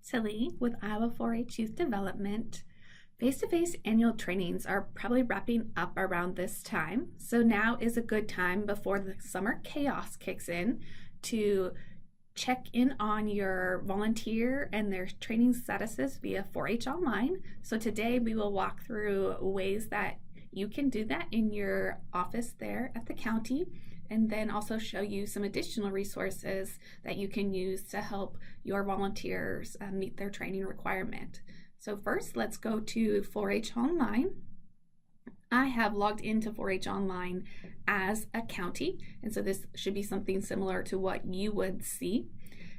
Tilly with Iowa 4-H Youth Development. Face-to-face annual trainings are probably wrapping up around this time, so now is a good time before the summer chaos kicks in to check in on your volunteer and their training statuses via 4-H Online. So today we will walk through ways that you can do that in your office there at the county, and then also show you some additional resources that you can use to help your volunteers meet their training requirement. So first, let's go to 4-H Online. I have logged into 4-H Online as a county, and so this should be something similar to what you would see.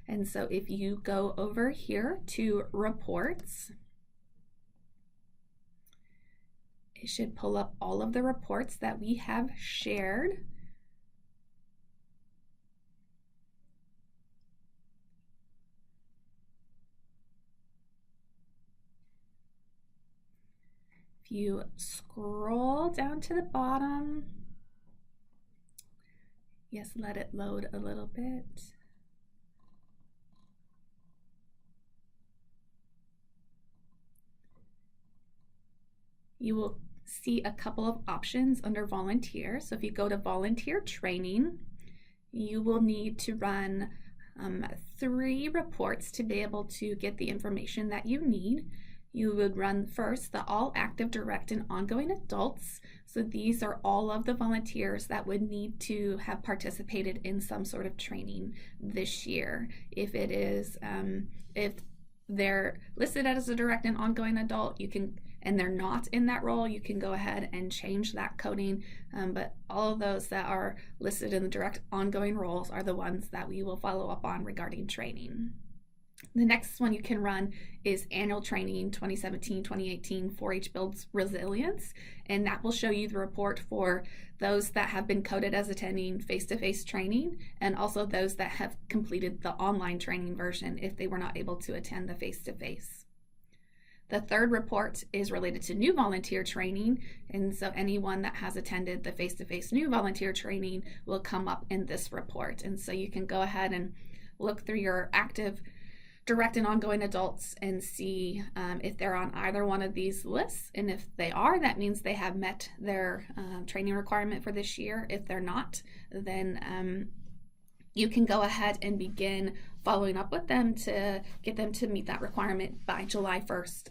And so if you go over here to reports, it should pull up all of the reports that we have shared. If you scroll down to the bottom, yes, let it load a little bit. You will see a couple of options under volunteer. So if you go to volunteer training, you will need to run 3 reports to be able to get the information that you need. You would run first the all active, direct, and ongoing adults. So these are all of the volunteers that would need to have participated in some sort of training this year. If it is, if they're listed as a direct and ongoing adult, you can, and they're not in that role, you can go ahead and change that coding. But all of those that are listed in the direct ongoing roles are the ones that we will follow up on regarding training. The next one you can run is annual training 2017-2018 4-H Builds Resilience, and that will show you the report for those that have been coded as attending face-to-face training, and also those that have completed the online training version if they were not able to attend the face-to-face. The third report is related to new volunteer training, and so anyone that has attended the face-to-face new volunteer training will come up in this report. And so you can go ahead and look through your active, direct, and ongoing adults and see if they're on either one of these lists. And if they are, that means they have met their training requirement for this year. If they're not, then you can go ahead and begin following up with them to get them to meet that requirement by July 1st,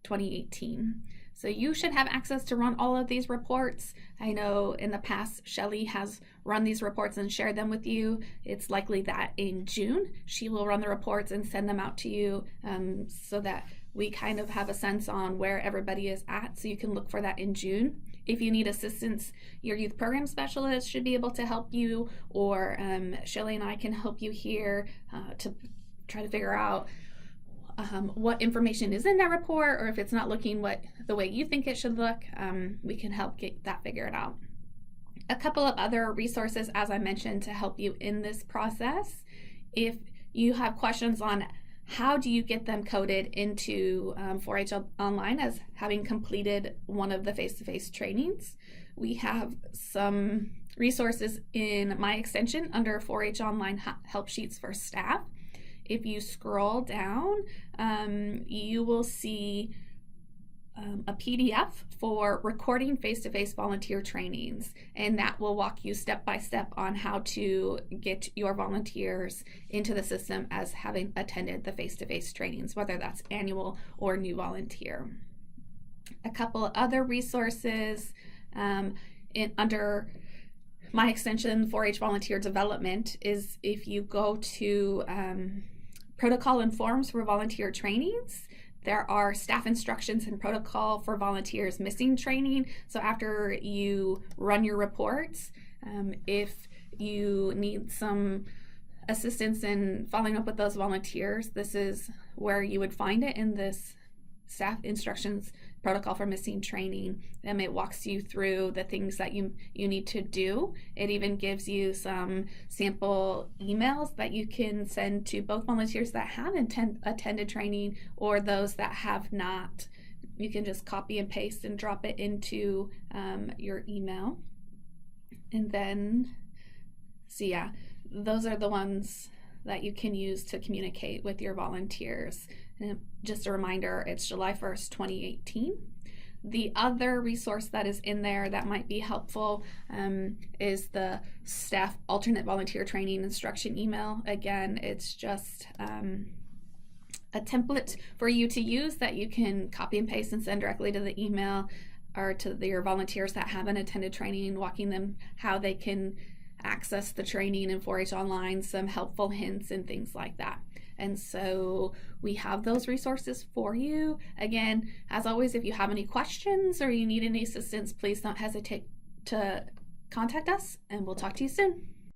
2018. So you should have access to run all of these reports. I know in the past, Shelly has run these reports and shared them with you. It's likely that in June, she will run the reports and send them out to you so that we kind of have a sense on where everybody is at, so you can look for that in June. If you need assistance, your youth program specialist should be able to help you, or Shelly and I can help you here to try to figure out what information is in that report, or if it's not looking the way you think it should look, we can help get that figured out. A couple of other resources, as I mentioned, to help you in this process. If you have questions on how do you get them coded into 4-H Online as having completed one of the face-to-face trainings, we have some resources in my extension under 4-H Online help sheets for staff. If you scroll down, you will see a PDF for recording face-to-face volunteer trainings, and that will walk you step by step on how to get your volunteers into the system as having attended the face-to-face trainings, whether that's annual or new volunteer. A couple of other resources under my extension 4-H volunteer development is if you go to protocol and forms for volunteer trainings, there are staff instructions and protocol for volunteers missing training. So after you run your reports, if you need some assistance in following up with those volunteers, this is where you would find it in this staff instructions protocol for missing training. It walks you through the things that you need to do. It even gives you some sample emails that you can send to both volunteers that have attended training or those that have not. You can just copy and paste and drop it into your email. And then, so yeah, those are the ones that you can use to communicate with your volunteers. And just a reminder, it's July 1st, 2018. The other resource that is in there that might be helpful is the staff alternate volunteer training instruction email. Again, it's just a template for you to use that you can copy and paste and send directly to the email or to your volunteers that haven't attended training, walking them how they can access the training in 4-H Online, some helpful hints and things like that. And so we have those resources for you. Again, as always, if you have any questions or you need any assistance, please don't hesitate to contact us, and we'll talk to you soon.